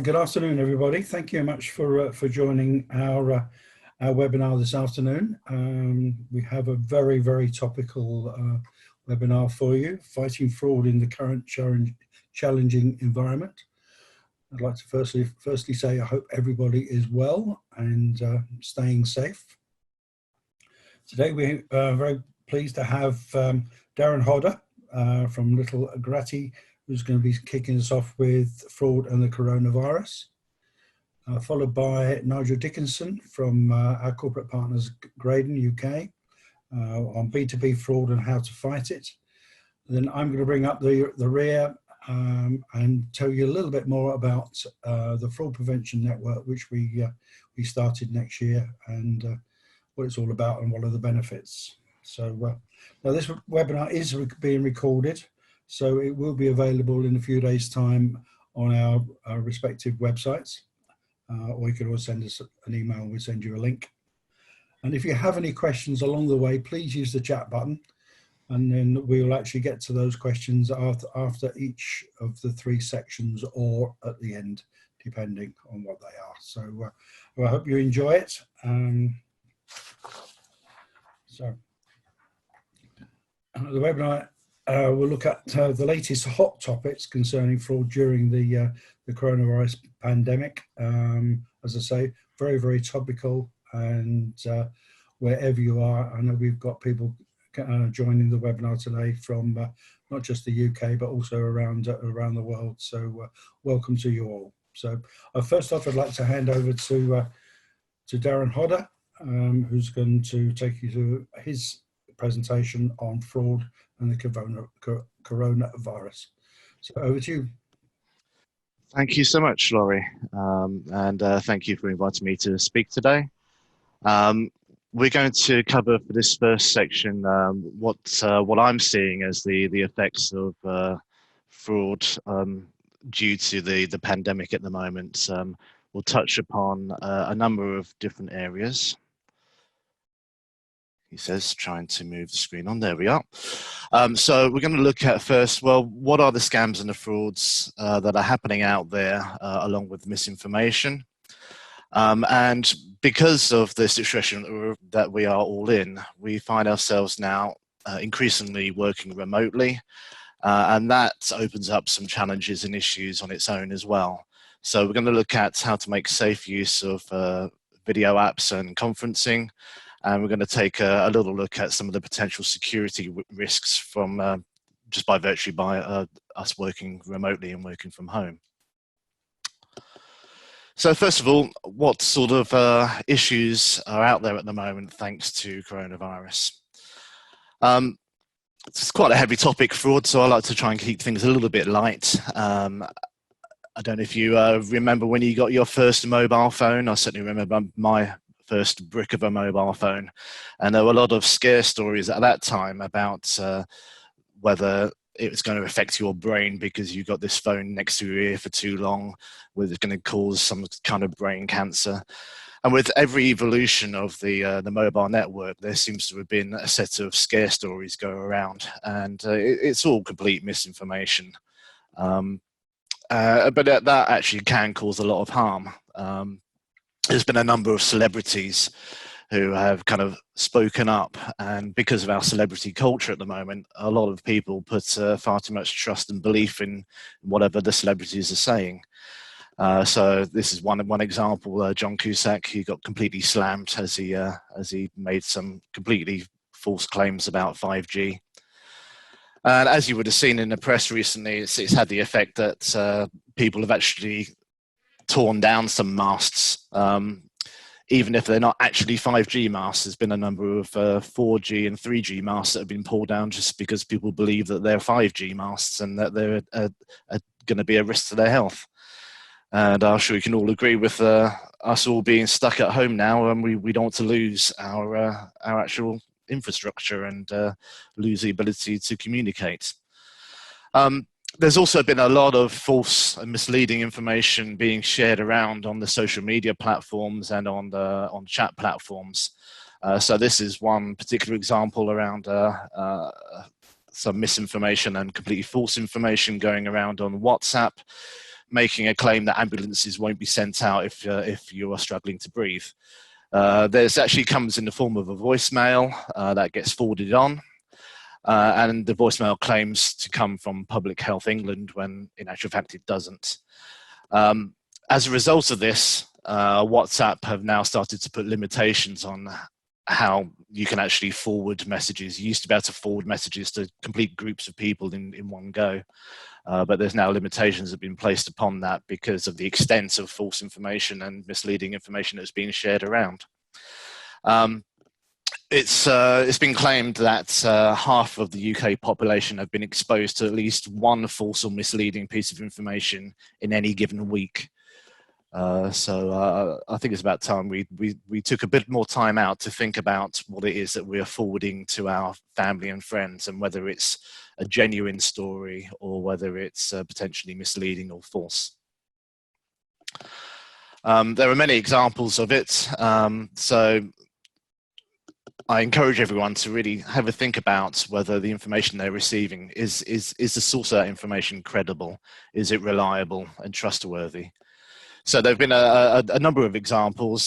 Good afternoon, everybody. Thank you very much for joining our webinar this afternoon. We have a very topical webinar for you, fighting fraud in the current challenging environment. I'd like to firstly say I hope everybody is well and staying safe. Today we are very pleased to have Darren Hodder from LittleGratti, who's going to be kicking us off with fraud and the coronavirus, followed by Nigel Dickinson from our corporate partners Graydon, UK, on B2B fraud and how to fight it. Then I'm going to bring up the rear and tell you a little bit more about the fraud prevention network, which we started next year, and what it's all about and what are the benefits. So now this webinar is being recorded, so it will be available in a few days' time on our respective websites, or you can always send us an email and we'll send you a link. And if you have any questions along the way, please use the chat button, and then we'll actually get to those questions after each of the three sections or at the end, depending on what they are. So I hope you enjoy it. So the webinar we'll look at the latest hot topics concerning fraud during the coronavirus pandemic. As I say, very topical, and wherever you are, I know we've got people joining the webinar today from not just the UK but also around the world. So welcome to you all. So first off, I'd like to hand over to Darren Hodder, who's going to take you through his presentation on fraud and the coronavirus. So over to you. Thank you so much, Laurie, and thank you for inviting me to speak today. We're going to cover for this first section what I'm seeing as the effects of fraud due to the pandemic at the moment. We'll touch upon a number of different areas. He says, trying to move the screen on. There we are. So we're going to look at first, well, what are the scams and the frauds that are happening out there, along with misinformation. And because of the situation that we are all in, we find ourselves now increasingly working remotely, and that opens up some challenges and issues on its own as well. So we're going to look at how to make safe use of video apps and conferencing. And we're going to take a little look at some of the potential security risks from just by virtue by us working remotely and working from home. So first of all, what sort of issues are out there at the moment thanks to coronavirus? It's quite a heavy topic, fraud, so I like to try and keep things a little bit light. I don't know if you remember when you got your first mobile phone. I certainly remember my first brick of a mobile phone, and there were a lot of scare stories at that time about whether it was going to affect your brain because you got this phone next to your ear for too long, whether it's going to cause some kind of brain cancer. And with every evolution of the mobile network, there seems to have been a set of scare stories go around, and it's all complete misinformation. But that actually can cause a lot of harm. There's been a number of celebrities who have kind of spoken up, and because of our celebrity culture at the moment, a lot of people put far too much trust and belief in whatever the celebrities are saying. So this is one example. John Cusack, he got completely slammed as he made some completely false claims about 5G. And as you would have seen in the press recently, it's had the effect that people have actually torn down some masts, even if they're not actually 5G masts. There's been a number of 4G and 3G masts that have been pulled down just because people believe that they're 5G masts and that they're going to be a risk to their health. And I'm sure you can all agree with us all being stuck at home now, and we don't want to lose our actual infrastructure and lose the ability to communicate. There's also been a lot of false and misleading information being shared around on the social media platforms and on chat platforms. So this is one particular example around some misinformation and completely false information going around on WhatsApp. making a claim that ambulances won't be sent out if you are struggling to breathe. This actually comes in the form of a voicemail that gets forwarded on, and the voicemail claims to come from Public Health England when in actual fact it doesn't. As a result of this, WhatsApp have now started to put limitations on how you can actually forward messages. You used to be able to forward messages to complete groups of people in one go, but there's now limitations that have been placed upon that because of the extent of false information and misleading information that's being shared around. It's been claimed that half of the UK population have been exposed to at least one false or misleading piece of information in any given week. So I think it's about time we took a bit more time out to think about what it is that we are forwarding to our family and friends, and whether it's a genuine story or whether it's potentially misleading or false. There are many examples of it, so I encourage everyone to really have a think about whether the information they're receiving is the source of that information credible, is it reliable and trustworthy. So there have been a number of examples.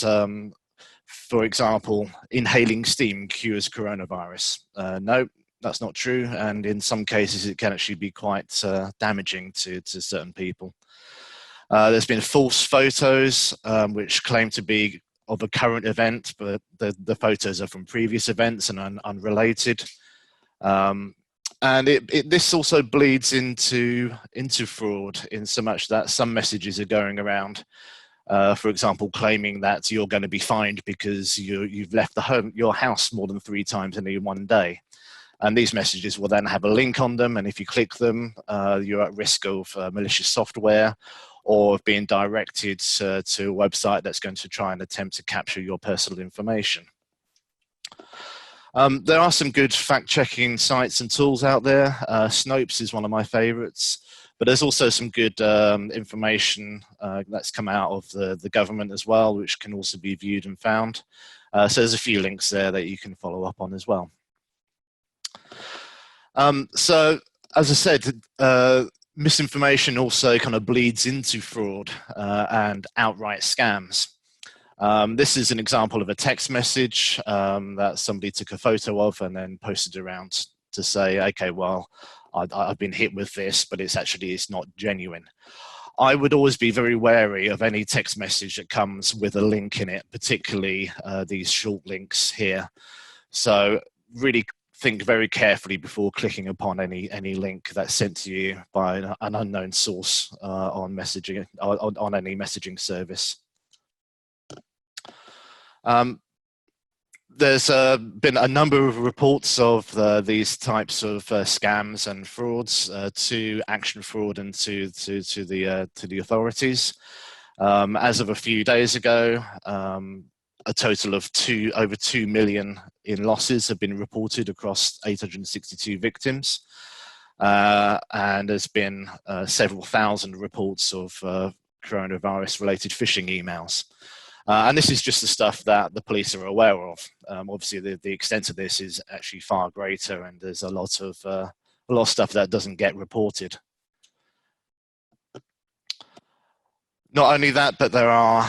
For example, inhaling steam cures coronavirus. No, that's not true. And in some cases, it can actually be quite damaging to certain people. There's been false photos which claim to be of a current event, but the photos are from previous events and unrelated. And this also bleeds into fraud, in so much that some messages are going around, for example, claiming that you're going to be fined because you've left your house more than 3 times in one day. And these messages will then have a link on them, and if you click them, you're at risk of malicious software or of being directed to a website that's going to try and attempt to capture your personal information. There are some good fact-checking sites and tools out there. Snopes is one of my favorites, but there's also some good information that's come out of the government as well, which can also be viewed and found. So there's a few links there that you can follow up on as well. So as I said, misinformation also kind of bleeds into fraud and outright scams. This is an example of a text message that somebody took a photo of and then posted around to say, okay, well, I've been hit with this, but it's not genuine. I would always be very wary of any text message that comes with a link in it, particularly these short links here. So really think very carefully before clicking upon any link that's sent to you by an unknown source on messaging on any messaging service. There's been a number of reports of these types of scams and frauds to Action Fraud and to the authorities. As of a few days ago, a total of over 2 million in losses have been reported across 862 victims, and there's been several thousand reports of coronavirus-related phishing emails. And this is just the stuff that the police are aware of. Obviously, the extent of this is actually far greater, and there's a lot of stuff that doesn't get reported. Not only that, but there are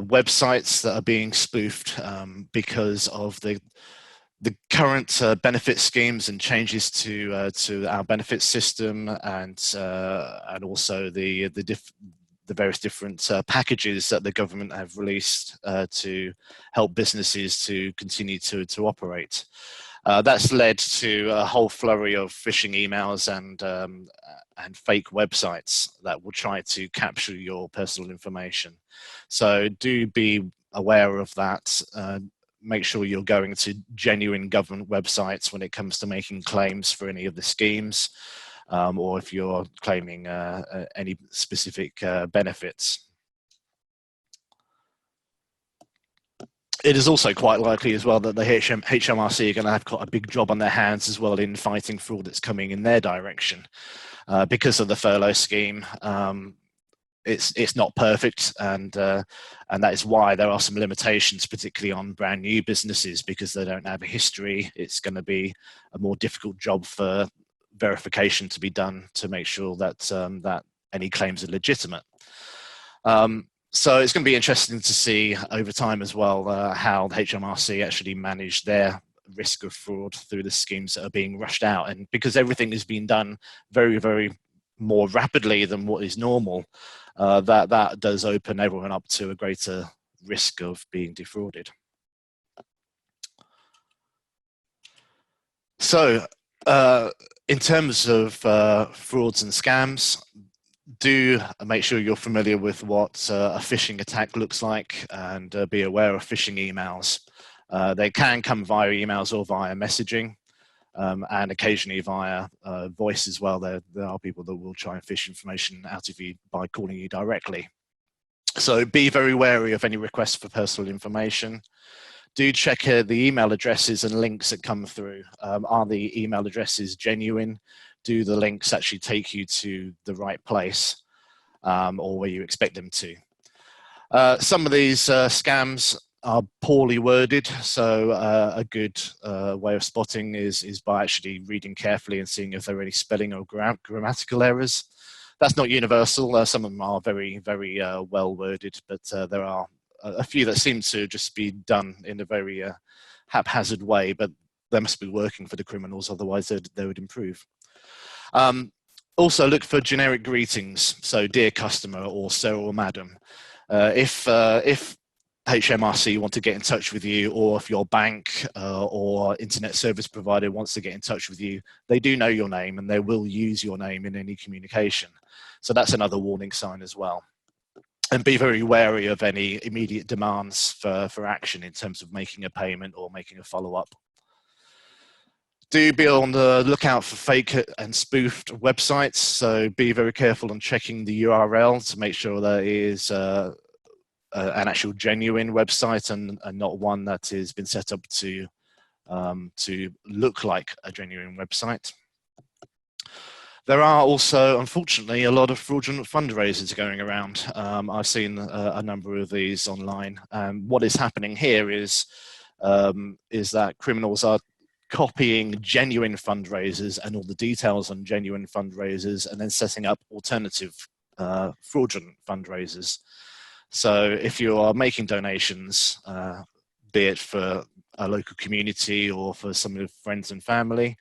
websites that are being spoofed because of the current benefit schemes and changes to our benefit system, and also the various different packages that the government have released to help businesses to continue to operate. That's led to a whole flurry of phishing emails and fake websites that will try to capture your personal information. So do be aware of that. Make sure you're going to genuine government websites when it comes to making claims for any of the schemes, or if you're claiming any specific benefits. It is also quite likely as well that the HMRC are going to have quite a big job on their hands as well in fighting fraud that's coming in their direction. Because of the furlough scheme, it's not perfect, and that is why there are some limitations, particularly on brand new businesses, because they don't have a history. It's going to be a more difficult job for verification to be done to make sure that that any claims are legitimate. So it's going to be interesting to see over time as well how the HMRC actually manage their risk of fraud through the schemes that are being rushed out. And because everything is being done very, very more rapidly than what is normal, that does open everyone up to a greater risk of being defrauded. So in terms of frauds and scams, do make sure you're familiar with what a phishing attack looks like, and be aware of phishing emails. They can come via emails or via messaging, and occasionally via voice as well. There are people that will try and fish information out of you by calling you directly. So be very wary of any requests for personal information. Do check the email addresses and links that come through. Are the email addresses genuine? Do the links actually take you to the right place, or where you expect them to? Some of these scams are poorly worded, so a good way of spotting is by actually reading carefully and seeing if there are any spelling or grammatical errors. That's not universal. Some of them are very, very well worded, but there are a few that seem to just be done in a very haphazard way, but they must be working for the criminals, otherwise they would improve. Also look for generic greetings, so dear customer or sir or madam. If HMRC want to get in touch with you, or if your bank or internet service provider wants to get in touch with you, they do know your name and they will use your name in any communication. So that's another warning sign as well. And be very wary of any immediate demands for action in terms of making a payment or making a follow-up. Do be on the lookout for fake and spoofed websites. So be very careful on checking the URL to make sure that it is an actual genuine website and not one that has been set up to look like a genuine website. There are also, unfortunately, a lot of fraudulent fundraisers going around. I've seen a number of these online. What is happening here is that criminals are copying genuine fundraisers and all the details on genuine fundraisers, and then setting up alternative fraudulent fundraisers. So if you are making donations, be it for a local community or for some of your friends and family,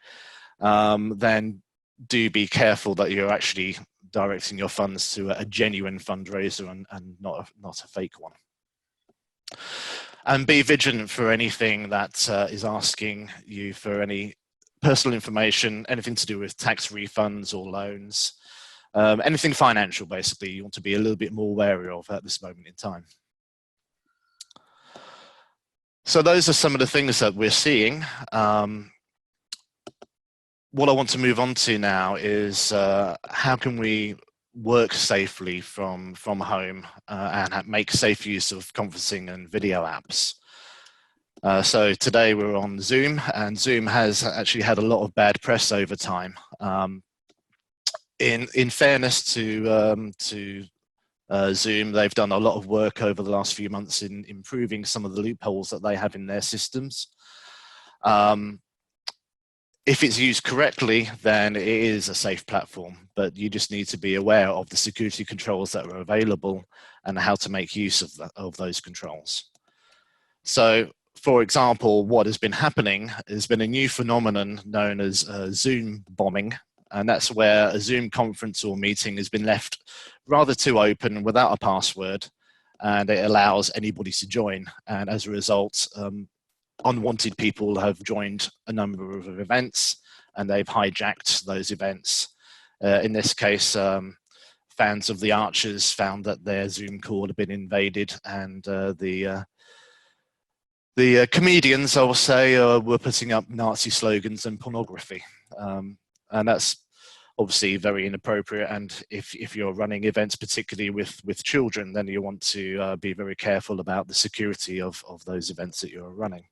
then do be careful that you're actually directing your funds to a genuine fundraiser and not a fake one. And be vigilant for anything that is asking you for any personal information, anything to do with tax refunds or loans, anything financial, basically, you want to be a little bit more wary of at this moment in time. So those are some of the things that we're seeing. What I want to move on to now is how can we work safely from home and make safe use of conferencing and video apps. So today we're on Zoom, and Zoom has actually had a lot of bad press over time. In fairness to Zoom, they've done a lot of work over the last few months in improving some of the loopholes that they have in their systems. If it's used correctly, then it is a safe platform, but you just need to be aware of the security controls that are available and how to make use of those controls. So, for example, what has been happening has been a new phenomenon known as Zoom bombing, and that's where a Zoom conference or meeting has been left rather too open without a password, and it allows anybody to join, and as a result, unwanted people have joined a number of events and they've hijacked those events. In this case, fans of the Archers found that their Zoom call had been invaded, and the comedians, I will say, were putting up Nazi slogans and pornography. And that's obviously very inappropriate, and if you're running events, particularly with children, then you want to be very careful about the security of those events that you're running.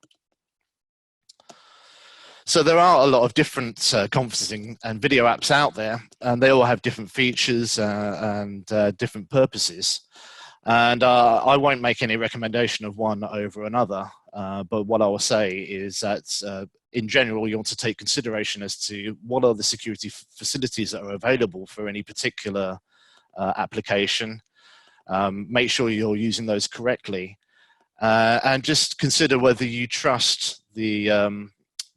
So there are a lot of different conferencing and video apps out there, and they all have different features and different purposes. And I won't make any recommendation of one over another, but what I will say is that in general, you want to take consideration as to what are the security facilities that are available for any particular application. Make sure you're using those correctly, and just consider whether you trust the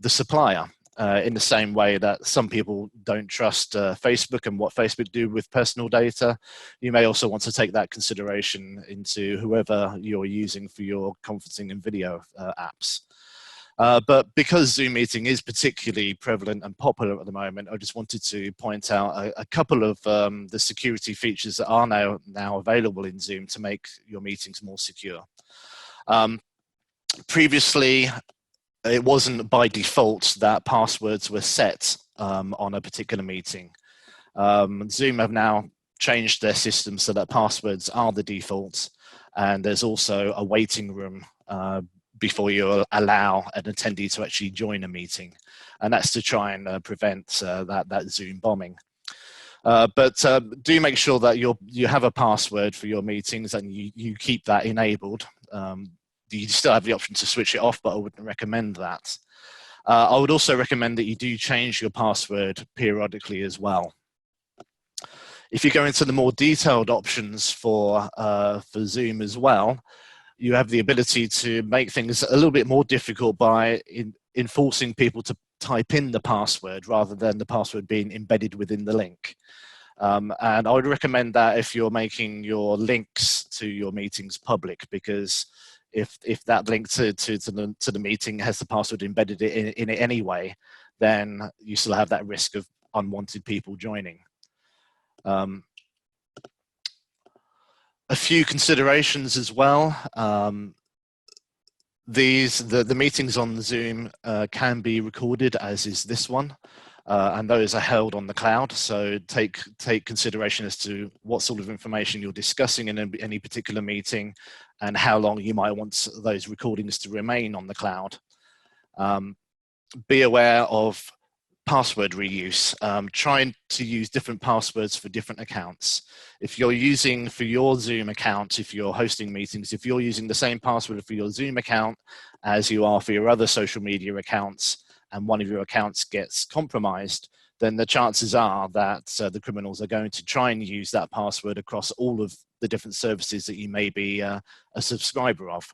supplier. In the same way that some people don't trust Facebook and what Facebook do with personal data, you may also want to take that consideration into whoever you're using for your conferencing and video apps. But because Zoom meeting is particularly prevalent and popular at the moment, I just wanted to point out a couple of the security features that are now available in Zoom to make your meetings more secure. Previously, it wasn't by default that passwords were set on a particular meeting. Zoom have now changed their system so that passwords are the default, and there's also a waiting room before you allow an attendee to actually join a meeting, and that's to try and prevent that Zoom bombing. But do make sure that you have a password for your meetings and you keep that enabled. You still have the option to switch it off, but I wouldn't recommend that. I would also recommend that you do change your password periodically as well. If you go into the more detailed options for Zoom as well, you have the ability to make things a little bit more difficult by enforcing people to type in the password rather than the password being embedded within the link. And I would recommend that if you're making your links to your meetings public, because if that link to the meeting has the password embedded in it anyway, then you still have that risk of unwanted people joining. A few considerations as well. The meetings on Zoom can be recorded, as is this one, and those are held on the cloud. So take consideration as to what sort of information you're discussing in any particular meeting, and how long you might want those recordings to remain on the cloud. Be aware of password reuse. Trying to use different passwords for different accounts. If you're using for your Zoom account, if you're hosting meetings, if you're using the same password for your Zoom account as you are for your other social media accounts, and one of your accounts gets compromised, then the chances are that the criminals are going to try and use that password across all of the different services that you may be a subscriber of.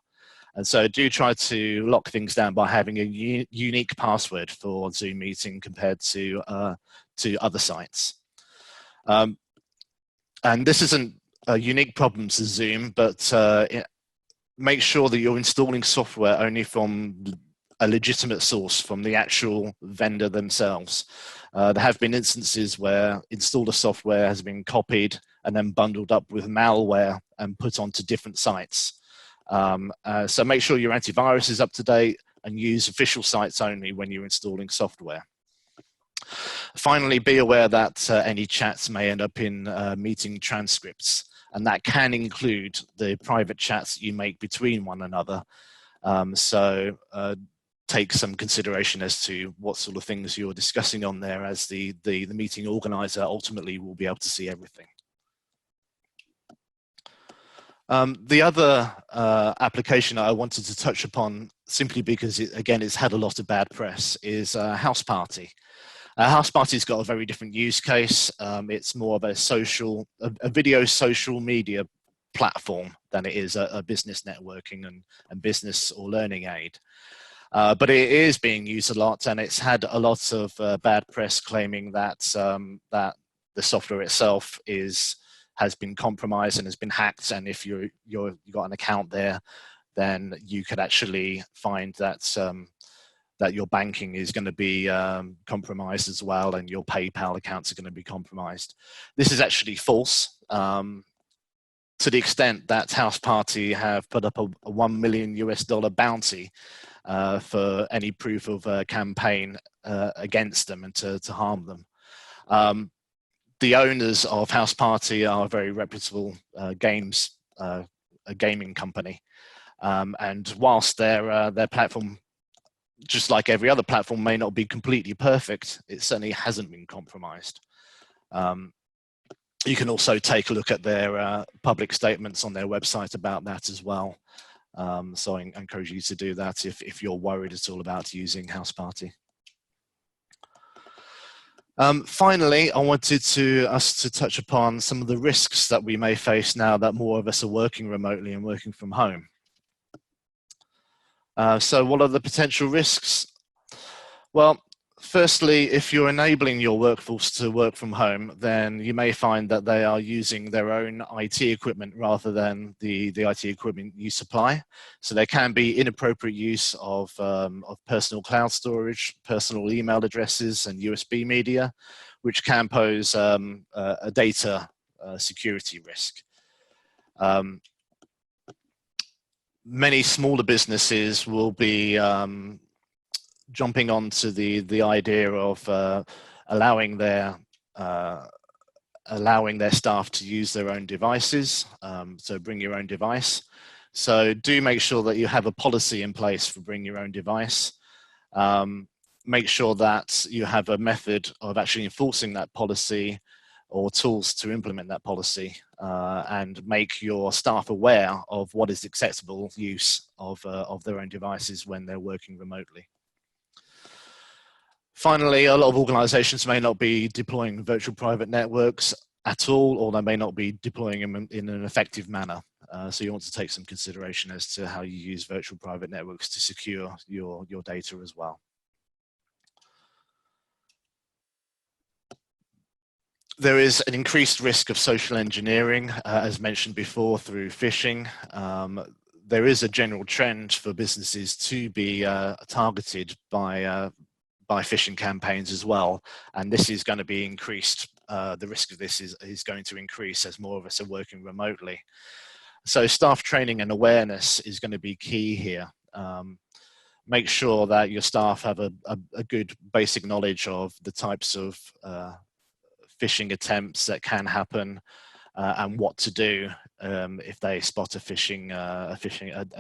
And so do try to lock things down by having a unique password for Zoom meeting compared to other sites. And this isn't a unique problem to Zoom, but make sure that you're installing software only from a legitimate source, from the actual vendor themselves. There have been instances where installer software has been copied and then bundled up with malware and put onto different sites. So make sure your antivirus is up to date and use official sites only when you're installing software. Finally, be aware that any chats may end up in meeting transcripts, and that can include the private chats you make between one another. So take some consideration as to what sort of things you're discussing on there, as the meeting organizer ultimately will be able to see everything. The other application I wanted to touch upon, simply because it's had a lot of bad press, is House Party. House Party's got a very different use case. It's more of a video social media platform than it is a business networking and business or learning aid. But it is being used a lot, and it's had a lot of bad press claiming that that the software itself has been compromised and has been hacked, and if you've got an account there, then you could actually find that that your banking is going to be compromised as well, and your PayPal accounts are going to be compromised. This is actually false. To the extent that House Party have put up a $1 million bounty for any proof of a campaign against them and to harm them. The owners of House Party are a very reputable a gaming company, and whilst their platform, just like every other platform, may not be completely perfect, it certainly hasn't been compromised. You can also take a look at their public statements on their website about that as well. So I encourage you to do that if you're worried at all about using House Party. Finally, I wanted us to touch upon some of the risks that we may face now that more of us are working remotely and working from home. So what are the potential risks? Well, firstly, if you're enabling your workforce to work from home, then you may find that they are using their own IT equipment rather than the IT equipment you supply. So there can be inappropriate use of personal cloud storage, personal email addresses, and USB media, which can pose a data security risk. Many smaller businesses will be jumping onto the idea of allowing their staff to use their own devices. So bring your own device. So do make sure that you have a policy in place for bring your own device. Make sure that you have a method of actually enforcing that policy or tools to implement that policy, and make your staff aware of what is acceptable use of their own devices when they're working remotely. Finally, a lot of organizations may not be deploying virtual private networks at all, or they may not be deploying them in an effective manner. So you want to take some consideration as to how you use virtual private networks to secure your data as well. There is an increased risk of social engineering, as mentioned before, through phishing. There is a general trend for businesses to be targeted by phishing campaigns as well, and this is going to be increased. The risk of this is going to increase as more of us are working remotely. So staff training and awareness is going to be key here. Make sure that your staff have a good basic knowledge of the types of phishing attempts that can happen, and what to do if they spot an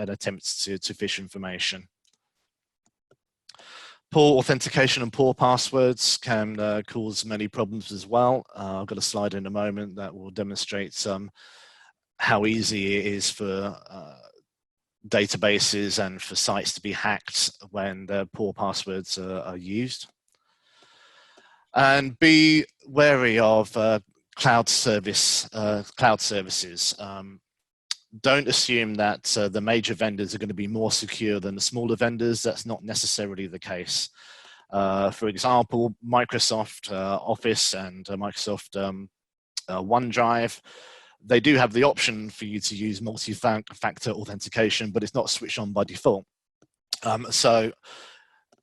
attempt to phish information. Poor authentication and poor passwords can cause many problems as well. I've got a slide in a moment that will demonstrate how easy it is for databases and for sites to be hacked when the poor passwords are used. And be wary of cloud services. Don't assume that the major vendors are going to be more secure than the smaller vendors. That's not necessarily the case. For example, Microsoft Office and Microsoft OneDrive, they do have the option for you to use multi-factor authentication, but it's not switched on by default. So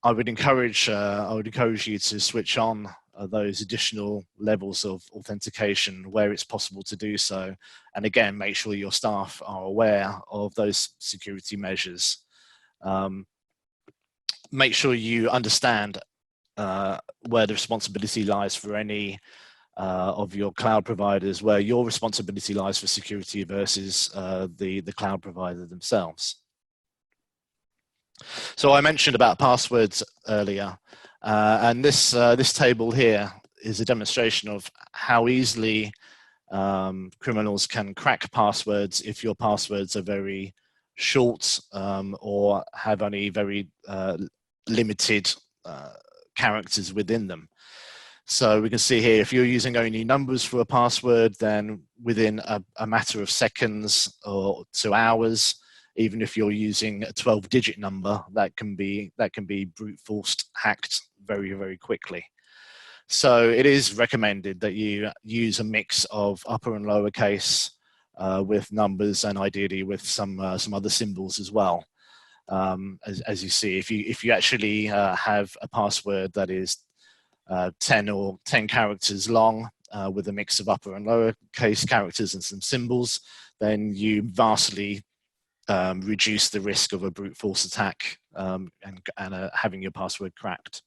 I would encourage you to switch on those additional levels of authentication where it's possible to do so, and again, make sure your staff are aware of those security measures. Make sure you understand where the responsibility lies for any of your cloud providers, where your responsibility lies for security versus the cloud provider themselves. So I mentioned about passwords earlier, and this table here is a demonstration of how easily criminals can crack passwords if your passwords are very short or have only very limited characters within them. So we can see here, if you're using only numbers for a password, then within a matter of seconds or to hours, even if you're using a 12-digit number, that can be brute forced, hacked very, very quickly. So it is recommended that you use a mix of upper and lowercase with numbers, and ideally with some other symbols as well. As you see, if you actually have a password that is 10 characters long with a mix of upper and lowercase characters and some symbols, then you vastly reduce the risk of a brute force attack and having your password cracked.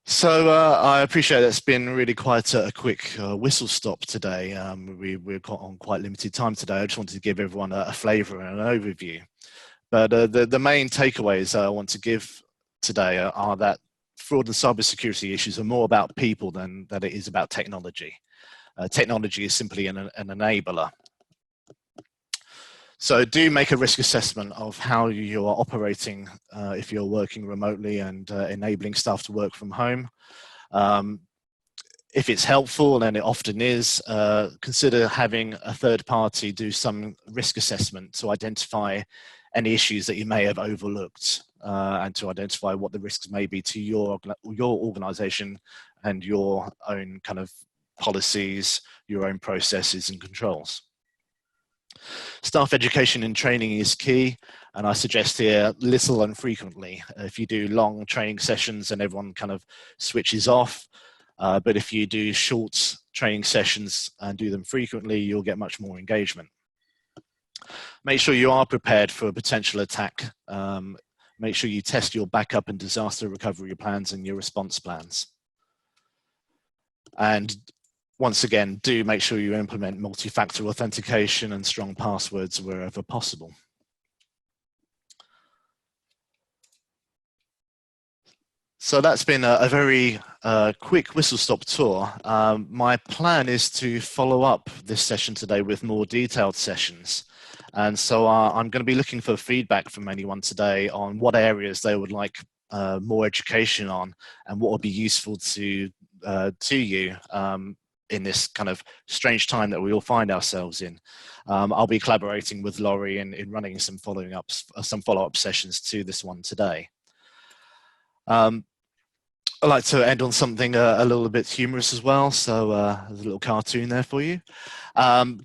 So I appreciate it's been really quite a quick whistle stop today. We're on quite limited time today. I just wanted to give everyone a flavour and an overview. But the main takeaways I want to give today are that fraud and cybersecurity issues are more about people than that it is about technology. Technology is simply an enabler. So do make a risk assessment of how you are operating if you're working remotely and enabling staff to work from home. If it's helpful, and it often is, consider having a third party do some risk assessment to identify any issues that you may have overlooked and to identify what the risks may be to your organization and your own kind of policies, your own processes and controls. Staff education and training is key, and I suggest here little and frequently. If you do long training sessions and everyone kind of switches off, but if you do short training sessions and do them frequently, you'll get much more engagement. Make sure you are prepared for a potential attack. Make sure you test your backup and disaster recovery plans and your response plans. And once again, do make sure you implement multi-factor authentication and strong passwords wherever possible. So that's been a very quick whistle-stop tour. My plan is to follow up this session today with more detailed sessions. And so I'm going to be looking for feedback from anyone today on what areas they would like more education on and what would be useful to you in this kind of strange time that we all find ourselves in. I'll be collaborating with Laurie in running some follow-up sessions to this one today. I'd like to end on something a little bit humorous as well, so there's a little cartoon there for you.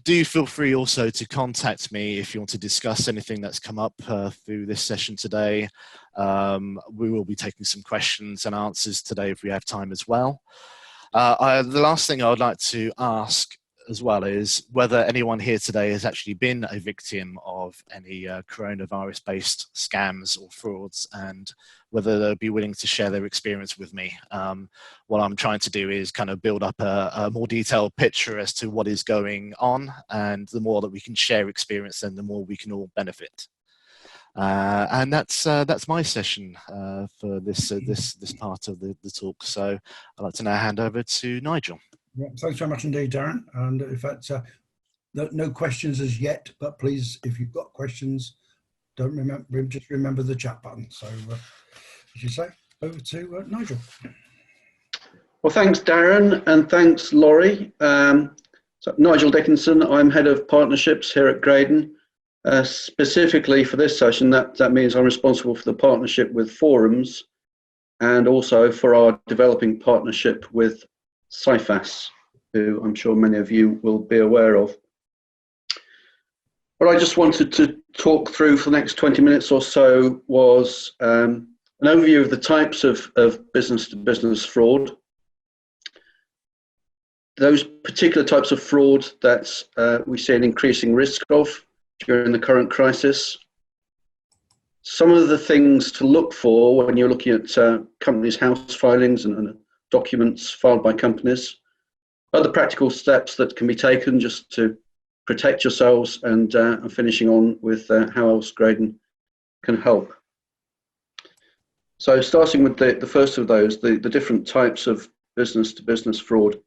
Do feel free also to contact me if you want to discuss anything that's come up through this session today. We will be taking some questions and answers today if we have time as well. The last thing I would like to ask as well is whether anyone here today has actually been a victim of any coronavirus-based scams or frauds, and whether they'll be willing to share their experience with me. What I'm trying to do is kind of build up a more detailed picture as to what is going on, and the more that we can share experience, then the more we can all benefit. And that's my session for this part of the talk. So I'd like to now hand over to Nigel. Yeah, thanks very much indeed, Darren. And in fact, no questions as yet, but please, if you've got questions, just remember the chat button. So, as you say, over to Nigel. Well, thanks, Darren, and thanks, Laurie. So Nigel Dickinson, I'm head of partnerships here at Graydon. Specifically for this session, that means I'm responsible for the partnership with forums and also for our developing partnership with CIFAS, who I'm sure many of you will be aware of. What I just wanted to talk through for the next 20 minutes or so was an overview of the types of business-to-business fraud, those particular types of fraud that we see an increasing risk of during the current crisis, some of the things to look for when you're looking at companies' house filings and documents filed by companies, other practical steps that can be taken just to protect yourselves, and finishing on with how else Graydon can help. So starting with the first of those, the different types of business-to-business fraud.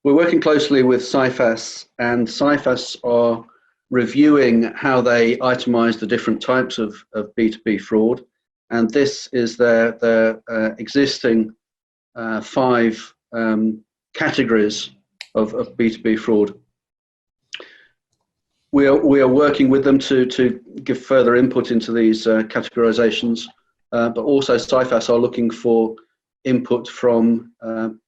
We're working closely with CIFAS, and CIFAS are reviewing how they itemize the different types of B2B fraud, and this is their existing 5 categories of B2B fraud. We are working with them to give further input into these categorizations, but also CIFAS are looking for input from other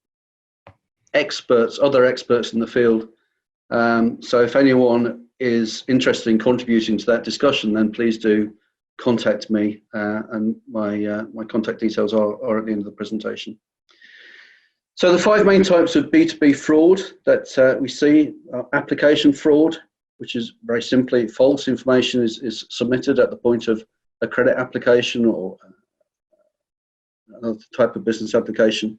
experts in the field. So if anyone is interested in contributing to that discussion, then please do contact me, and my contact details are at the end of the presentation. So the 5 main types of B2B fraud that we see are application fraud, which is very simply false information is submitted at the point of a credit application or another type of business application.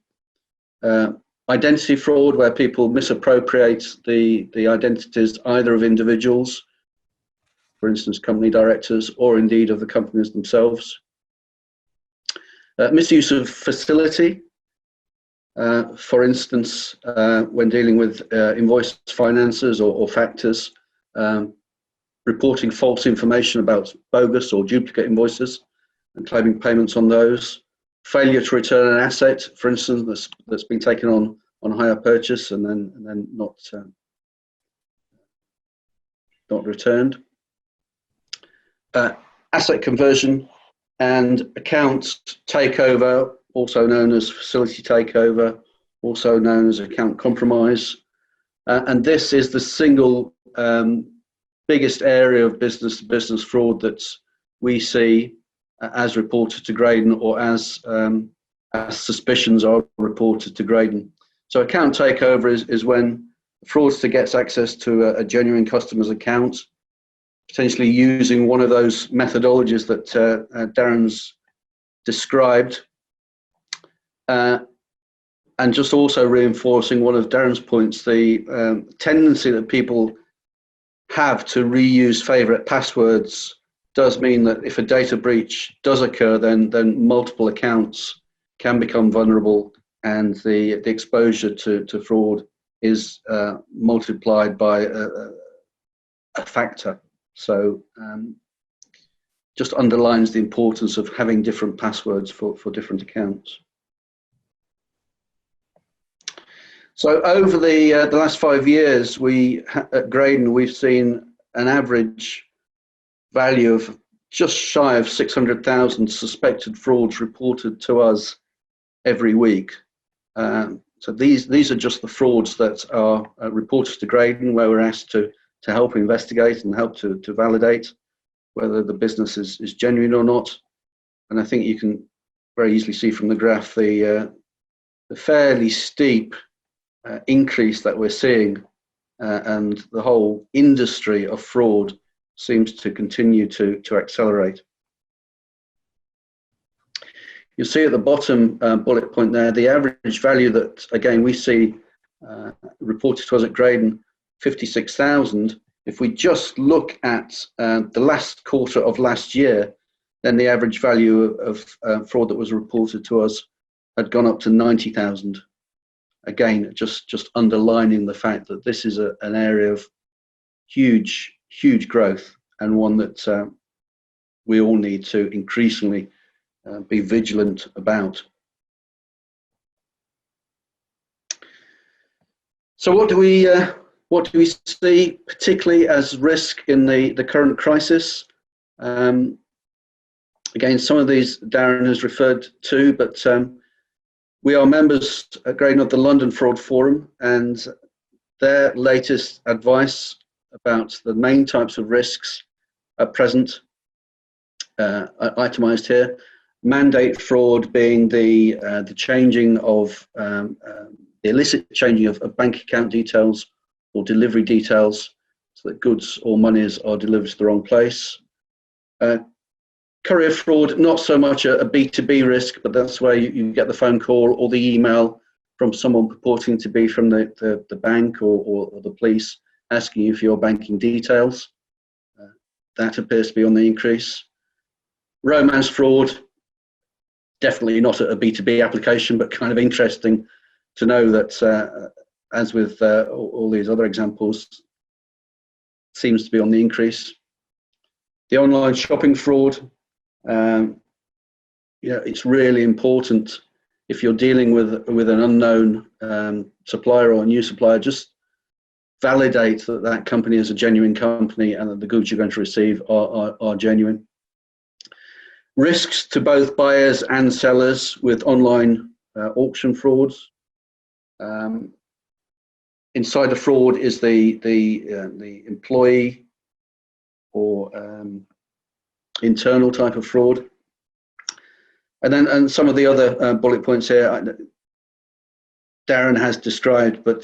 Identity fraud, where people misappropriate the identities either of individuals, for instance, company directors, or indeed of the companies themselves. Misuse of facility, for instance, when dealing with invoice finances or factors. reporting false information about bogus or duplicate invoices and claiming payments on those, failure to return an asset, for instance, that's been taken on hire purchase and then not returned, asset conversion and account takeover, also known as facility takeover, also known as account compromise. And this is the single biggest area of business-to-business fraud that we see as reported to Graydon, or as suspicions are reported to Graydon. So account takeover is when the fraudster gets access to a genuine customer's account, potentially using one of those methodologies that Darren's described, and just also reinforcing one of Darren's points, the tendency that people have to reuse favorite passwords does mean that if a data breach does occur, then multiple accounts can become vulnerable, and the exposure to fraud is multiplied by a factor. So just underlines the importance of having different passwords for different accounts. So over the last 5 years, at Graydon, we've seen an average value of just shy of 600,000 suspected frauds reported to us every week. So these are just the frauds that are reported to Graydon, where we're asked to help investigate and help to validate whether the business is genuine or not. And I think you can very easily see from the graph the fairly steep increase that we're seeing, and the whole industry of fraud seems to continue to accelerate. You'll see at the bottom bullet point there, the average value that, again, we see reported to us at Graydon, 56,000. If we just look at the last quarter of last year, then the average value of fraud that was reported to us had gone up to 90,000. Again, just underlining the fact that this is an area of huge growth, and one that we all need to increasingly be vigilant about. So what do we see particularly as risk in the current crisis? Again, some of these Darren has referred to, but we are members at Graydon of the London Fraud Forum, and their latest advice about the main types of risks at present, itemised here. Mandate fraud being the changing of the illicit changing of bank account details or delivery details, so that goods or monies are delivered to the wrong place. Courier fraud, not so much a B2B risk, but that's where you get the phone call or the email from someone purporting to be from the bank or the police, asking you for your banking details. That appears to be on the increase. Romance fraud, definitely not a B2B application, but kind of interesting to know that, as with all these other examples, seems to be on the increase. The online shopping fraud, it's really important if you're dealing with an unknown supplier or a new supplier, just validate that company is a genuine company and that the goods you're going to receive are genuine. Risks to both buyers and sellers with online auction frauds. Insider fraud is the employee or internal type of fraud. And some of the other bullet points here, Darren has described, but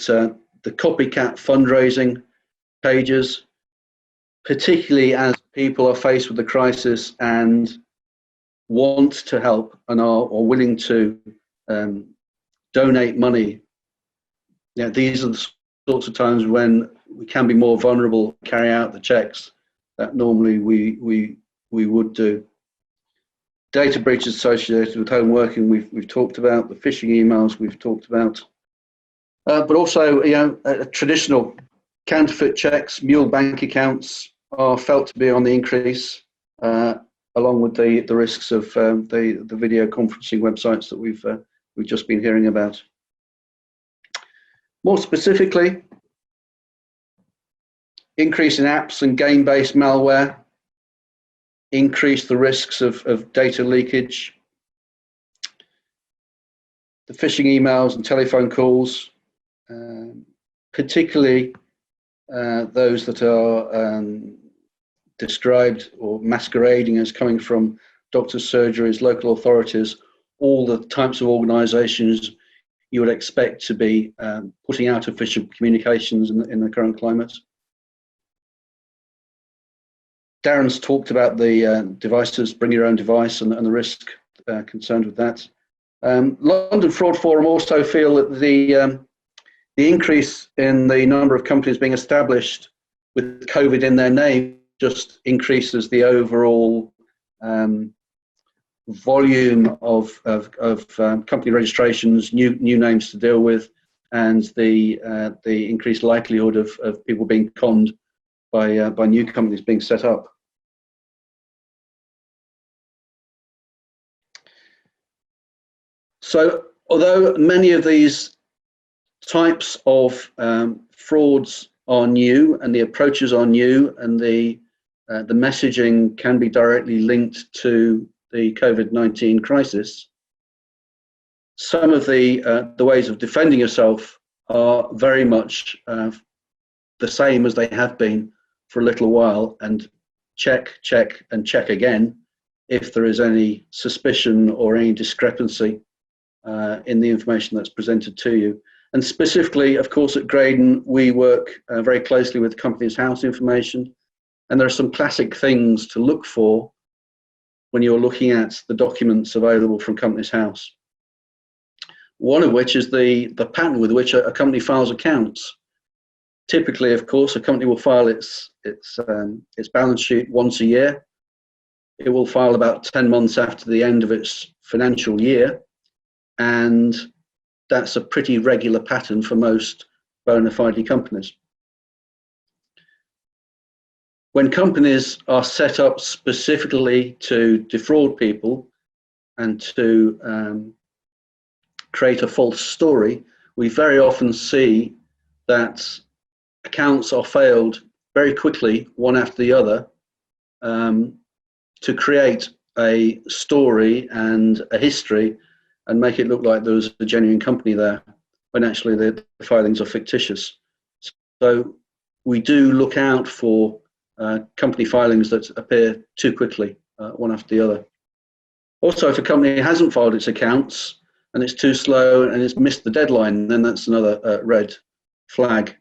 the copycat fundraising pages, particularly as people are faced with the crisis and want to help and are willing to donate money. These are the sorts of times when we can be more vulnerable to carry out the checks that normally we would do. Data breaches associated with home working, we've talked about. The phishing emails we've talked about. But also, traditional counterfeit checks, mule bank accounts, are felt to be on the increase, along with the risks of the video conferencing websites that we've just been hearing about. More specifically, increase in apps and game-based malware, increase the risks of data leakage, the phishing emails and telephone calls, particularly those that are described or masquerading as coming from doctors' surgeries, local authorities, all the types of organisations you would expect to be putting out official communications in the current climate. Darren's talked about the devices, bring your own device, and the risk concerned with that. London Fraud Forum also feel that the increase in the number of companies being established with COVID in their name just increases the overall volume of company registrations, new names to deal with, and the increased likelihood of people being conned by new companies being set up. So, although many of these types of frauds are new and the approaches are new and the messaging can be directly linked to the COVID-19 crisis, some of the ways of defending yourself are very much the same as they have been for a little while, and check, and check again if there is any suspicion or any discrepancy in the information that's presented to you. And specifically, of course, at Graydon, we work very closely with Companies House information, and there are some classic things to look for when you're looking at the documents available from Companies House. One of which is the pattern with which a company files accounts. Typically, of course, a company will file its balance sheet once a year. It will file about 10 months after the end of its financial year, and that's a pretty regular pattern for most bona fide companies. When companies are set up specifically to defraud people and to create a false story, we very often see that accounts are failed very quickly, one after the other, to create a story and a history and make it look like there was a genuine company there, when actually the filings are fictitious. So we do look out for company filings that appear too quickly, one after the other. Also, if a company hasn't filed its accounts and it's too slow and it's missed the deadline, then that's another red flag.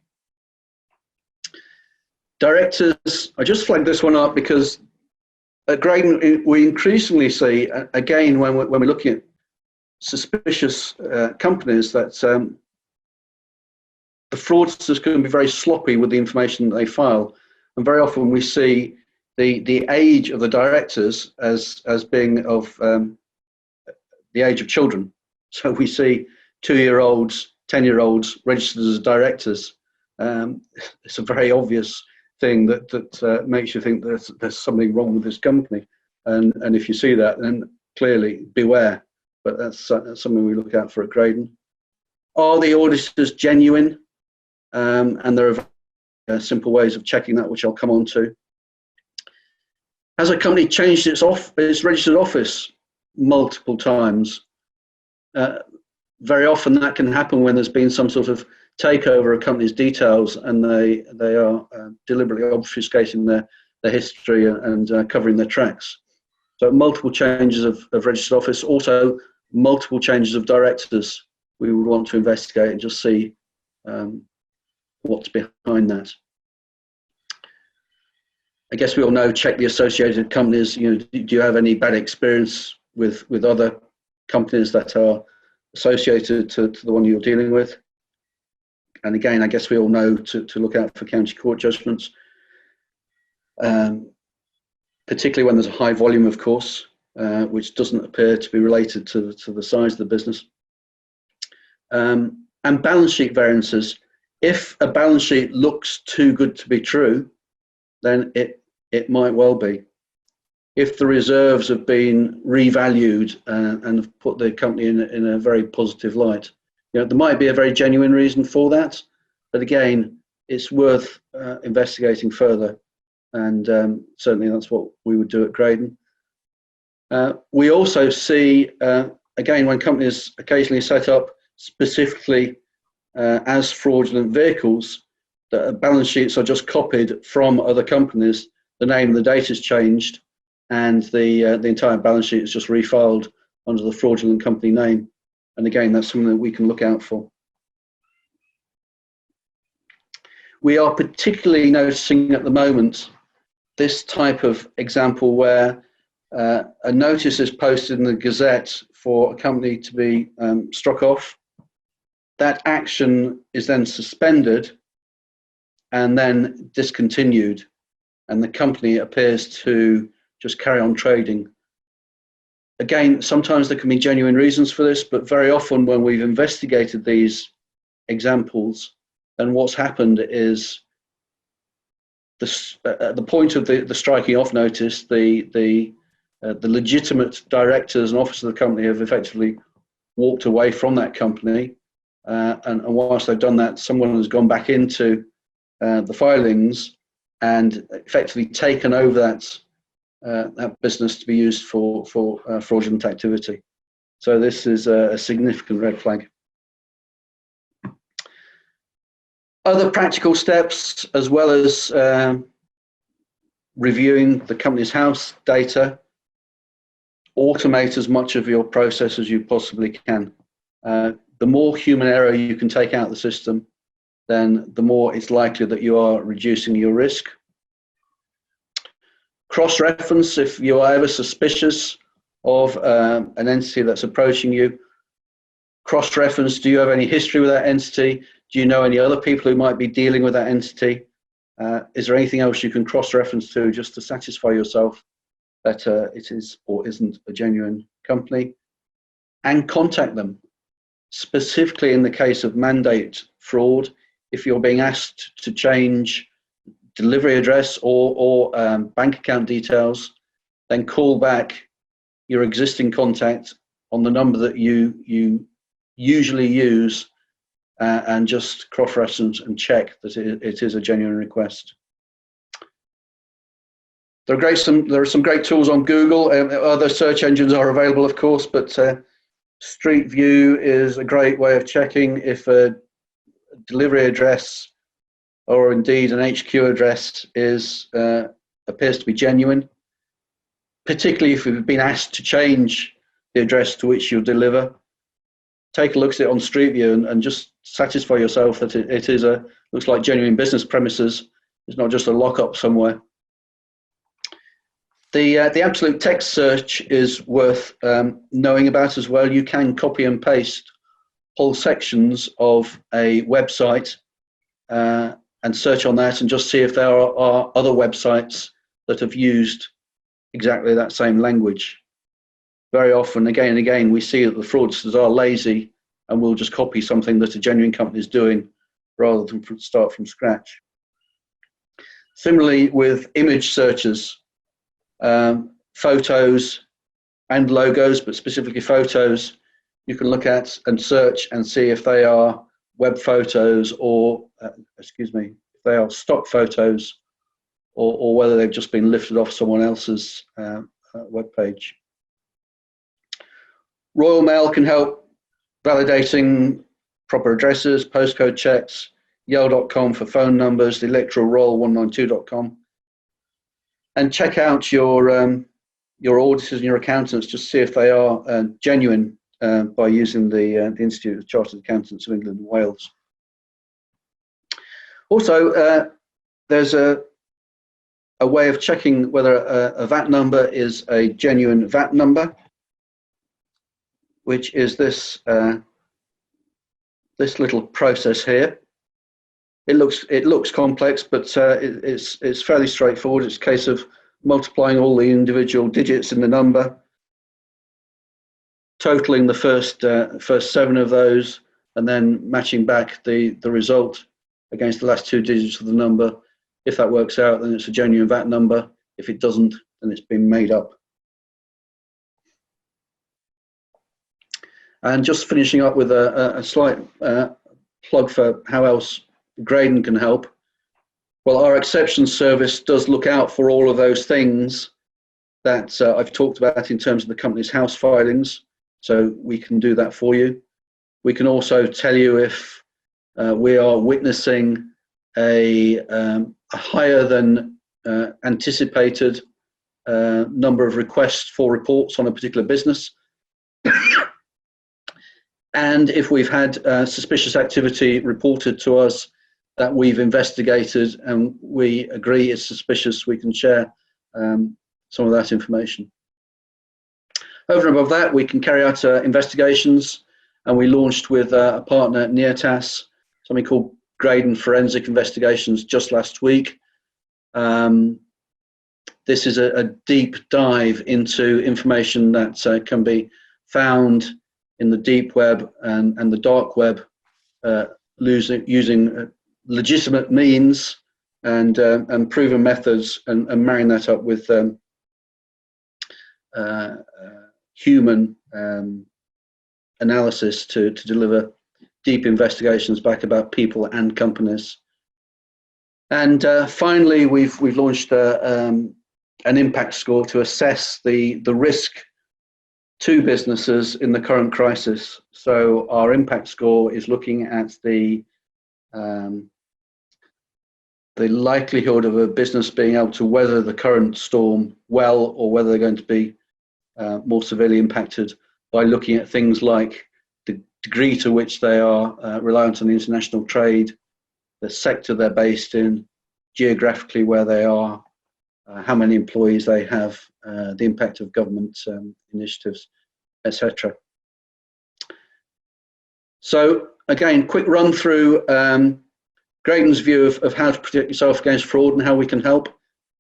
Directors, I just flagged this one up because at Graydon, we increasingly see, again, when we're looking at suspicious companies, that the fraudsters can be very sloppy with the information that they file. And very often we see the age of the directors as being of the age of children. So we see 2-year-olds, 10-year-olds registered as directors. It's a very obvious thing that makes you think there's something wrong with this company. And if you see that, then clearly beware. But that's something we look out for at Graydon. Are the auditors genuine? And there are simple ways of checking that, which I'll come on to. Has a company changed its registered office multiple times? Very often that can happen when there's been some sort of takeover of company's details and they are deliberately obfuscating their history and covering their tracks. So multiple changes of registered office, also multiple changes of directors. We would want to investigate and just see what's behind that. I guess we all know, check the associated companies. Do you have any bad experience with other companies that are associated to the one you're dealing with? And again, I guess we all know to look out for county court judgments, particularly when there's a high volume, of course, which doesn't appear to be related to the size of the business. And balance sheet variances. If a balance sheet looks too good to be true, then it it might well be. If the reserves have been revalued and have put the company in a very positive light, there might be a very genuine reason for that, but again, it's worth investigating further, and certainly that's what we would do at Graydon. We also see, again, when companies occasionally set up specifically as fraudulent vehicles, that balance sheets are just copied from other companies, the name of the data's changed, and the entire balance sheet is just refiled under the fraudulent company name. And again, that's something that we can look out for. We are particularly noticing at the moment this type of example where a notice is posted in the Gazette for a company to be struck off. That action is then suspended and then discontinued, and the company appears to just carry on trading. Again, sometimes there can be genuine reasons for this, but very often when we've investigated these examples, then what's happened is at the point of the striking off notice, the legitimate directors and officers of the company have effectively walked away from that company, and whilst they've done that, someone has gone back into the filings and effectively taken over that business to be used for fraudulent activity. So this is a significant red flag. Other practical steps, as well as reviewing the company's house data, automate as much of your process as you possibly can. The more human error you can take out of the system, then the more it's likely that you are reducing your risk. Cross-reference if you are ever suspicious of an entity that's approaching you. Cross-reference, do you have any history with that entity? Do you know any other people who might be dealing with that entity? Is there anything else you can cross-reference to just to satisfy yourself that it is or isn't a genuine company? And contact them. Specifically in the case of mandate fraud, if you're being asked to change delivery address or bank account details, then call back your existing contact on the number that you usually use and just cross-reference and check that it is a genuine request. There are some great tools on Google. Other search engines are available, of course, but Street View is a great way of checking if a delivery address or indeed an HQ address appears to be genuine, particularly if you've been asked to change the address to which you deliver. Take a look at it on Street View and just satisfy yourself that it is looks like genuine business premises. It's not just a lockup somewhere. The absolute text search is worth knowing about as well. You can copy and paste whole sections of a website and search on that and just see if there are other websites that have used exactly that same language. Very often, again and again, we see that the fraudsters are lazy and will just copy something that a genuine company is doing rather than start from scratch. Similarly with image searches, photos and logos, but specifically photos, you can look at and search and see if they are web photos or, if they are stock photos or whether they've just been lifted off someone else's web page. Royal Mail can help validating proper addresses, postcode checks, yale.com for phone numbers, electoralroll192.com. And check out your auditors and your accountants, just see if they are genuine by using the Institute of Chartered Accountants of England and Wales. Also, there's a way of checking whether a VAT number is a genuine VAT number, which is this little process here. It looks complex, but it's fairly straightforward. It's a case of multiplying all the individual digits in the number, totaling the first 7 of those, and then matching back the result against the last 2 digits of the number. If that works out, then it's a genuine VAT number. If it doesn't, then it's been made up. And just finishing up with a slight plug for how else Graydon can help. Well, our exceptions service does look out for all of those things that I've talked about in terms of the company's house filings, so we can do that for you. We can also tell you if we are witnessing a higher than anticipated number of requests for reports on a particular business. And if we've had suspicious activity reported to us that we've investigated and we agree it's suspicious, we can share some of that information. Over and above that, we can carry out investigations, and we launched with a partner, Neotas, something called Graydon Forensic Investigations just last week. This is a deep dive into information that can be found in the deep web and the dark web, using legitimate means and proven methods, and marrying that up with human analysis to deliver deep investigations back about people and companies. And finally, we've launched an impact score to assess the risk to businesses in the current crisis. So our impact score is looking at the likelihood of a business being able to weather the current storm well, or whether they're going to be more severely impacted, by looking at things like the degree to which they are reliant on international trade, the sector they're based in, geographically where they are, how many employees they have, the impact of government initiatives, etc. So again, quick run through Graydon's view of how to protect yourself against fraud and how we can help.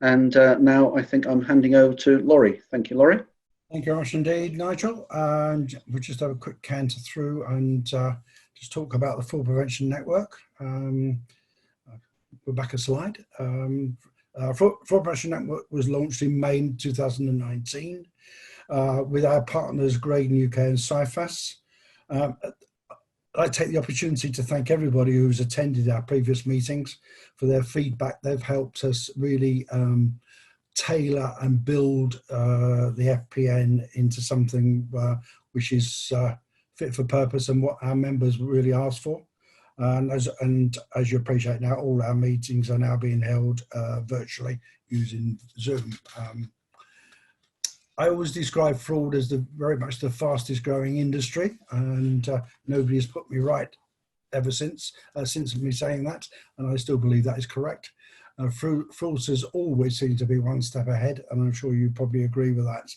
And now I think I'm handing over to Laurie. Thank you, Laurie. Thank you very much indeed, Nigel. And we'll just have a quick canter through and just talk about the Fraud Prevention Network. We're back a slide. Fraud Prevention Network was launched in May 2019 with our partners Graydon UK and CIFAS. I take the opportunity to thank everybody who's attended our previous meetings for their feedback. They've helped us really tailor and build the FPN into something which is fit for purpose and what our members really asked for. And as you appreciate now, all our meetings are now being held virtually using Zoom. I always describe fraud as very much the fastest growing industry, and nobody has put me right ever since me saying that, and I still believe that is correct. Fraudsters always seem to be one step ahead, and I'm sure you probably agree with that.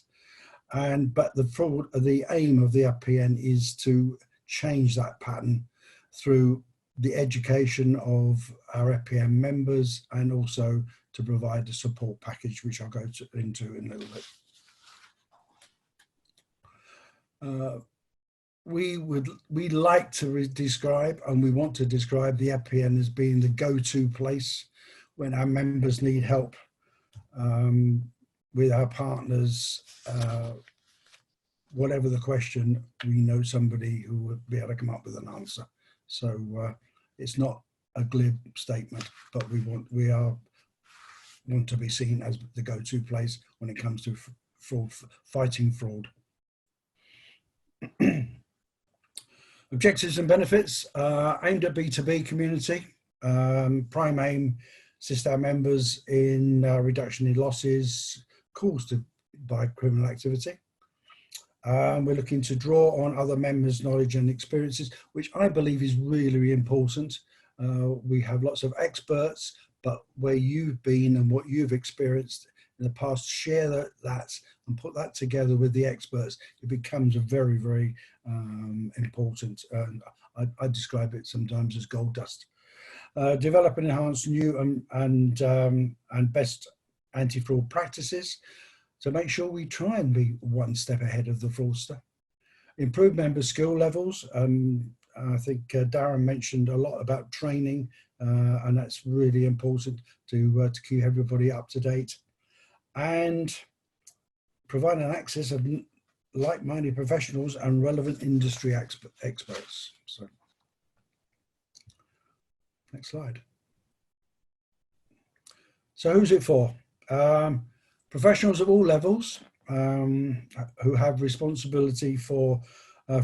But the aim of the FPN is to change that pattern through the education of our FPN members, and also to provide a support package, which I'll go into in a little bit. We like to describe, and we want to describe, the FPN as being the go-to place when our members need help with our partners. Whatever the question, we know somebody who would be able to come up with an answer. So it's not a glib statement, but we want to be seen as the go-to place when it comes to fraud, fighting fraud. Objectives and benefits aimed at B2B community. Prime aim, assist our members in reduction in losses caused by criminal activity. We're looking to draw on other members' knowledge and experiences, which I believe is really, really important. We have lots of experts, but where you've been and what you've experienced in the past, share that and put that together with the experts. It becomes a very, very important. I describe it sometimes as gold dust. Develop and enhance new and best anti-fraud practices to make sure we try and be one step ahead of the fraudster. Improve member skill levels. I think Darren mentioned a lot about training, and that's really important to keep everybody up to date. and providing access of like-minded professionals and relevant industry experts. So, next slide. So who's it for? Professionals of all levels who have responsibility for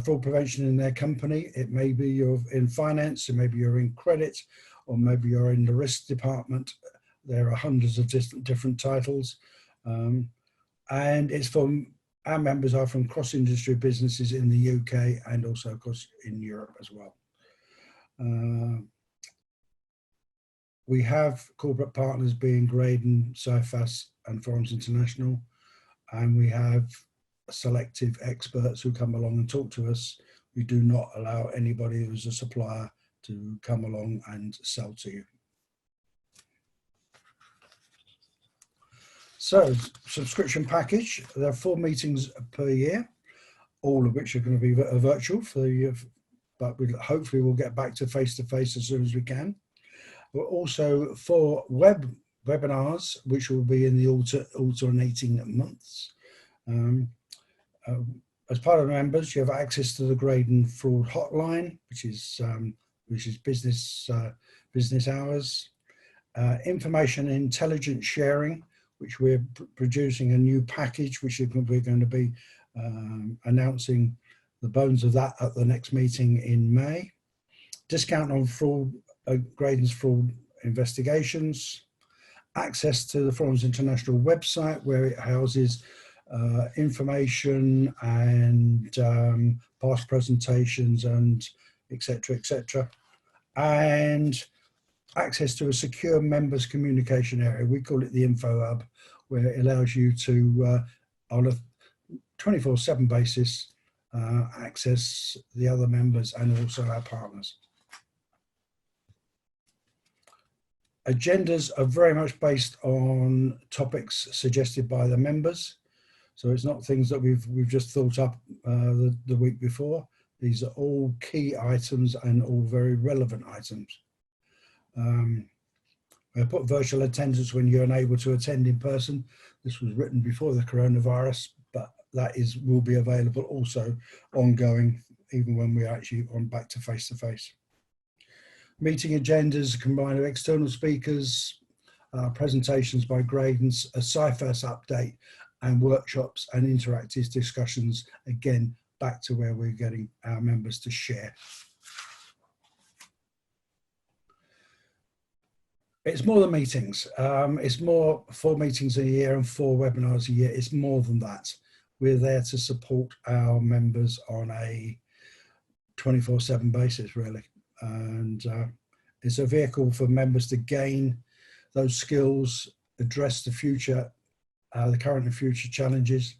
fraud prevention in their company. It may be you're in finance, or maybe you're in credit, or maybe you're in the risk department. There are hundreds of different titles. And it's from, our members are from cross-industry businesses in the UK and also, of course, in Europe as well. We have corporate partners being Graydon, CIFAS and Forums International, and we have selective experts who come along and talk to us. We do not allow anybody who's a supplier to come along and sell to you. So, subscription package, there are 4 meetings per year, all of which are going to be virtual for you, but hopefully we'll get back to face-to-face as soon as we can. We're also 4 webinars, which will be in the alternating months. As part of the members, you have access to the Graydon Fraud Hotline, which is business hours. Information and intelligence sharing, which we're producing a new package, which we're going to be announcing the bones of that at the next meeting in May. Discount on fraud, Graydon's fraud investigations. Access to the Forums International website, where it houses information and past presentations and etc. And access to a secure members communication area. We call it the Info Hub, where it allows you to, on a 24/7 basis, access the other members and also our partners. Agendas are very much based on topics suggested by the members. So it's not things that we've just thought up the week before. These are all key items and all very relevant items. I put virtual attendance when you're unable to attend in person. This was written before the coronavirus, but that will be available also ongoing, even when we're actually back to face-to-face. Meeting agendas combine external speakers, presentations by Graydon's, a CIFAS update, and workshops and interactive discussions, again, back to where we're getting our members to share. It's more than meetings. It's more 4 meetings a year and 4 webinars a year. It's more than that. We're there to support our members on a 24/7 basis, really. And it's a vehicle for members to gain those skills, address the future, the current and future challenges,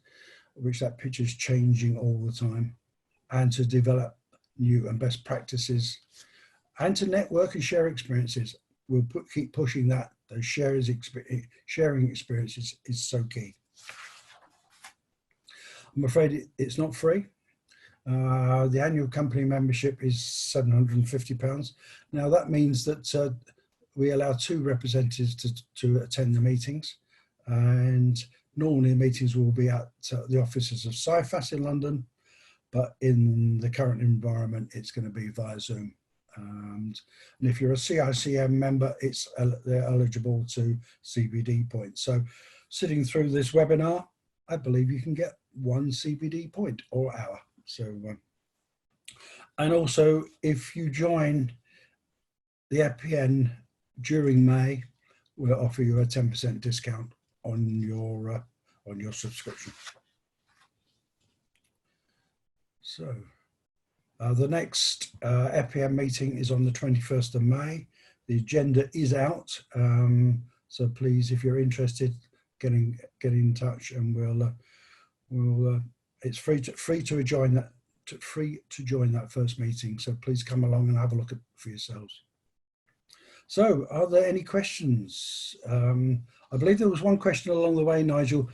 which that picture is changing all the time, and to develop new and best practices, and to network and share experiences. We'll keep pushing that. Those sharing experiences is so key. I'm afraid it's not free. The annual company membership is £750. Now that means that we allow 2 representatives to attend the meetings, and normally the meetings will be at the offices of CIFAS in London, but in the current environment it's going to be via Zoom. And if you're a CICM member, they're eligible to CBD points. So sitting through this webinar, I believe you can get 1 CBD point or hour. So, and also if you join the FPN during May, we'll offer you a 10% discount on your subscription. So the next FPN meeting is on the 21st of May. The agenda is out, so please, if you're interested, get in touch, and we'll it's free to join that first meeting. So please come along and have a look at for yourselves. So, are there any questions? I believe there was one question along the way, Nigel.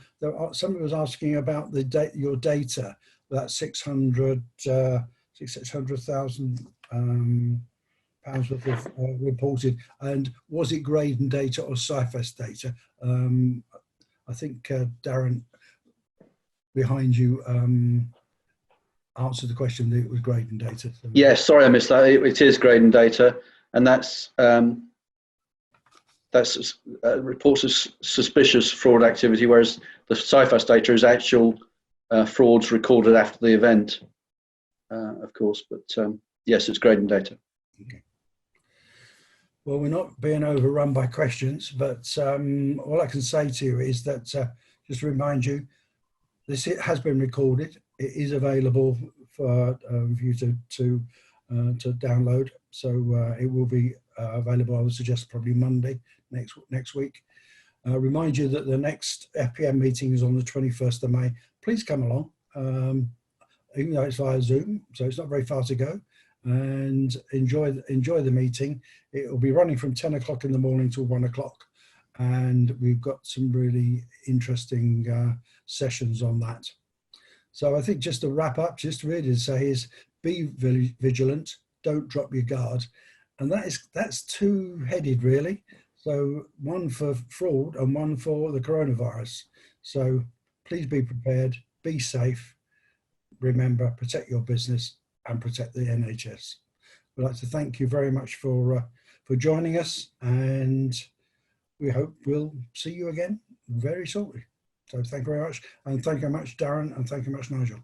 Somebody was asking about your data, that 600,000 pounds worth of reported, and was it Graydon data or CIFAS data? I think Darren behind you answered the question that it was Graydon data. So. Yes, sorry I missed that. It is Graydon data, and that's reports of suspicious fraud activity, whereas the CIFAS data is actual frauds recorded after the event, of course. But yes, it's Graydon data. Okay. Well, we're not being overrun by questions, but all I can say to you is that just to remind you, it has been recorded. It is available for you to download. So it will be available, I would suggest, probably Monday next week. Remind you that the next FPM meeting is on the 21st of May. Please come along, even though it's via Zoom, so it's not very far to go, and enjoy the meeting. It will be running from 10 o'clock in the morning till 1 o'clock, and we've got some really interesting sessions on that. So I think just to wrap up, just really to say is be vigilant, don't drop your guard, and that's two-headed really. So one for fraud and one for the coronavirus. So please be prepared, be safe, remember, protect your business and protect the NHS. We'd like to thank you very much for joining us, and we hope we'll see you again very shortly. So thank you very much, and thank you very much, Darren, and thank you very much, Nigel.